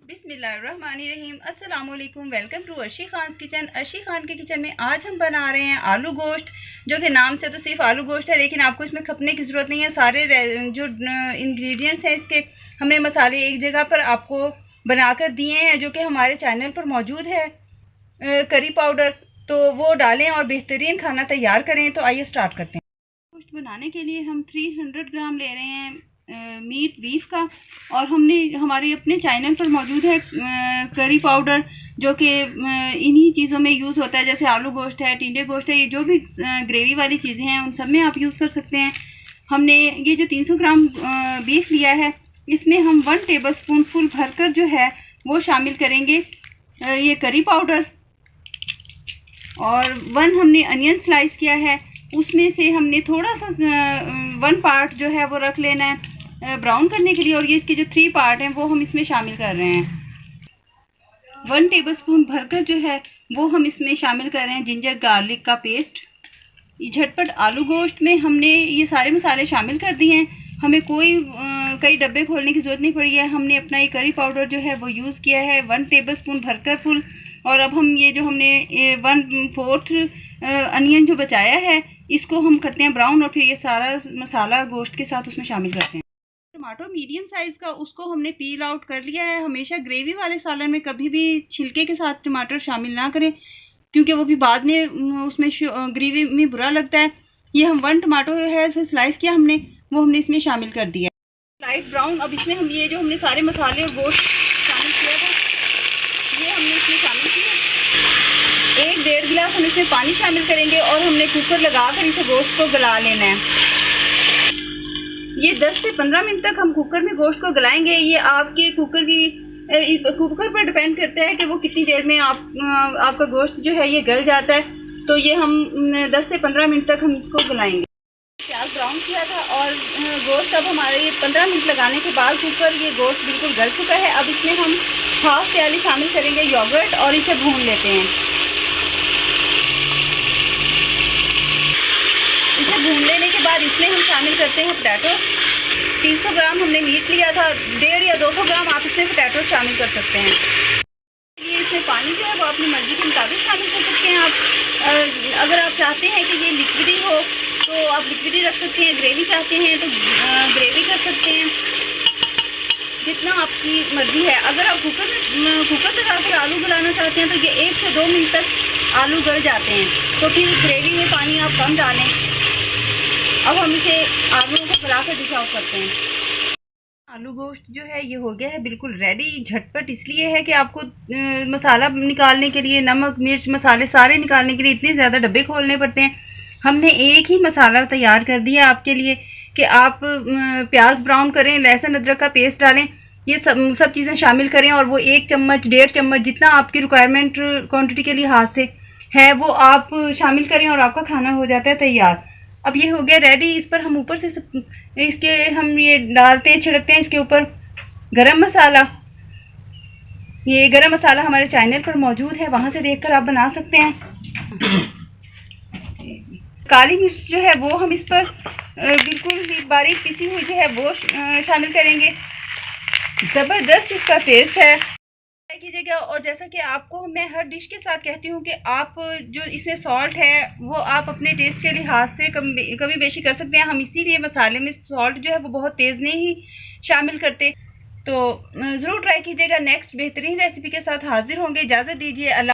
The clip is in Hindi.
बिस्मिल्लाहिर्रहमानिर्रहीम। अस्सलाम वालेकुम। Welcome to Arshi Khan kitchen. Arshi Khan के किचन में आज हम बना रहे हैं आलू गोश्त, जो कि नाम से तो सिर्फ आलू गोश्त है, लेकिन आपको इसमें खपने की ज़रूरत नहीं है। सारे जो इंग्रेडिएंट्स हैं इसके, हमने मसाले एक जगह पर आपको बनाकर दिए हैं, जो कि हमारे चैनल पर मौजूद है। करी पाउडर, तो वो डालें और बेहतरीन खाना तैयार करें। तो आइए स्टार्ट करते हैं। गोश्त बनाने के लिए हम 300 ग्राम ले रहे हैं मीट बीफ का, और हमने हमारे अपने चैनल पर मौजूद है करी पाउडर, जो कि इन्हीं चीज़ों में यूज़ होता है, जैसे आलू गोश्त है, टिंडे गोश्त है, ये जो भी ग्रेवी वाली चीज़ें हैं उन सब में आप यूज़ कर सकते हैं। हमने ये जो 300 ग्राम बीफ लिया है, इसमें हम 1 टेबलस्पून फुल भरकर जो है वो शामिल करेंगे ये करी पाउडर, और 1 हमने अनियन स्लाइस किया है, उसमें से हमने थोड़ा सा 1 पार्ट जो है वो रख लेना है ब्राउन करने के लिए, और ये इसके जो 3 पार्ट हैं वो हम इसमें शामिल कर रहे हैं। 1 टेबलस्पून भरकर जो है वो हम इसमें शामिल कर रहे हैं जिंजर गार्लिक का पेस्ट। झटपट आलू गोश्त में हमने ये सारे मसाले शामिल कर दिए हैं, हमें कई डब्बे खोलने की ज़रूरत नहीं पड़ी है। हमने अपना ये करी पाउडर जो है वो यूज़ किया है 1 टेबलस्पून भरकर फुल, और अब हम ये जो हमने 1/4 अनियन जो बचाया है इसको हम करते हैं ब्राउन, और फिर ये सारा मसाला गोश्त के साथ उसमें शामिल करते हैं। टमाटो मीडियम साइज़ का, उसको हमने पील आउट कर लिया है। हमेशा ग्रेवी वाले सालन में कभी भी छिलके के साथ टमाटर शामिल ना करें, क्योंकि वो भी बाद में उसमें ग्रेवी में बुरा लगता है। ये हम 1 टमाटो है उसमें स्लाइस किया हमने, वो हमने इसमें शामिल कर दिया लाइट ब्राउन। अब इसमें हम ये जो हमने सारे मसाले और गोश्त शामिल किया था ये हमने इसमें शामिल किया। 1-1.5 गिलास हम इसमें पानी शामिल करेंगे, और हमने कुकर लगा कर इसे गोश्त को गला लेना है। ये 10 से 15 मिनट तक हम कुकर में गोश्त को गलाएंगे। ये आपके कुकर पर डिपेंड करता है कि वो कितनी देर में आपका गोश्त जो है ये गल जाता है। तो ये हम 10 से 15 मिनट तक हम इसको गलाएंगे। प्याज ब्राउन किया था, और गोश्त अब हमारे ये 15 मिनट लगाने के बाद कुकर ये गोश्त बिल्कुल गल चुका है। अब इसमें हम हाफ प्याली शामिल करेंगे योगर्ट, और इसे भून लेते हैं। इसे भून लेने के बाद इसमें हम शामिल करते हैं पोटैटो। 300 ग्राम हमने मीट लिया था, 150 या 200 ग्राम आप इसमें पोटैटो शामिल कर सकते हैं। ये इसमें पानी जो है वो अपनी मर्ज़ी के मुताबिक शामिल कर सकते हैं आप। अगर आप चाहते हैं कि ये लिक्विडी हो तो आप लिक्विडी रख सकते हैं, ग्रेवी चाहते हैं तो ग्रेवी कर सकते हैं, जितना आपकी मर्ज़ी है। अगर आप कुकर से डालकर आलू गलाना चाहते हैं तो ये 1 से 2 मिनट तक आलू गल जाते हैं, तो फिर ग्रेवी में पानी आप कम डालें। अब हम इसे आलूओं को गला कर डिश आउट करते हैं। आलू गोश्त जो है ये हो गया है बिल्कुल रेडी। झटपट इसलिए है कि आपको मसाला निकालने के लिए, नमक मिर्च मसाले सारे निकालने के लिए इतने ज़्यादा डब्बे खोलने पड़ते हैं। हमने एक ही मसाला तैयार कर दिया आपके लिए कि आप प्याज ब्राउन करें, लहसुन अदरक का पेस्ट डालें, ये सब चीज़ें शामिल करें, और वो 1 चम्मच 1.5 चम्मच जितना आपकी रिक्वायरमेंट क्वांटिटी के लिहाज से है वो आप शामिल करें, और आपका खाना हो जाता है तैयार। अब ये हो गया रेडी। इस पर हम ऊपर से इसके हम ये डालते हैं, छिड़कते हैं इसके ऊपर गरम मसाला। ये गरम मसाला हमारे चैनल पर मौजूद है, वहाँ से देखकर आप बना सकते हैं। काली मिर्च जो है वो हम इस पर बिल्कुल बारीक पिसी हुई जो है वो शामिल करेंगे। ज़बरदस्त इसका टेस्ट है, कीजिएगा। और जैसा कि आपको मैं हर डिश के साथ कहती हूँ कि आप जो इसमें सॉल्ट है वो आप अपने टेस्ट के लिहाज से कमी बेशी कर सकते हैं। हम इसीलिए मसाले में सॉल्ट जो है वो बहुत तेज़ नहीं शामिल करते। तो ज़रूर ट्राई कीजिएगा। नेक्स्ट बेहतरीन रेसिपी के साथ हाजिर होंगे। इजाज़त दीजिए। अल्लाह।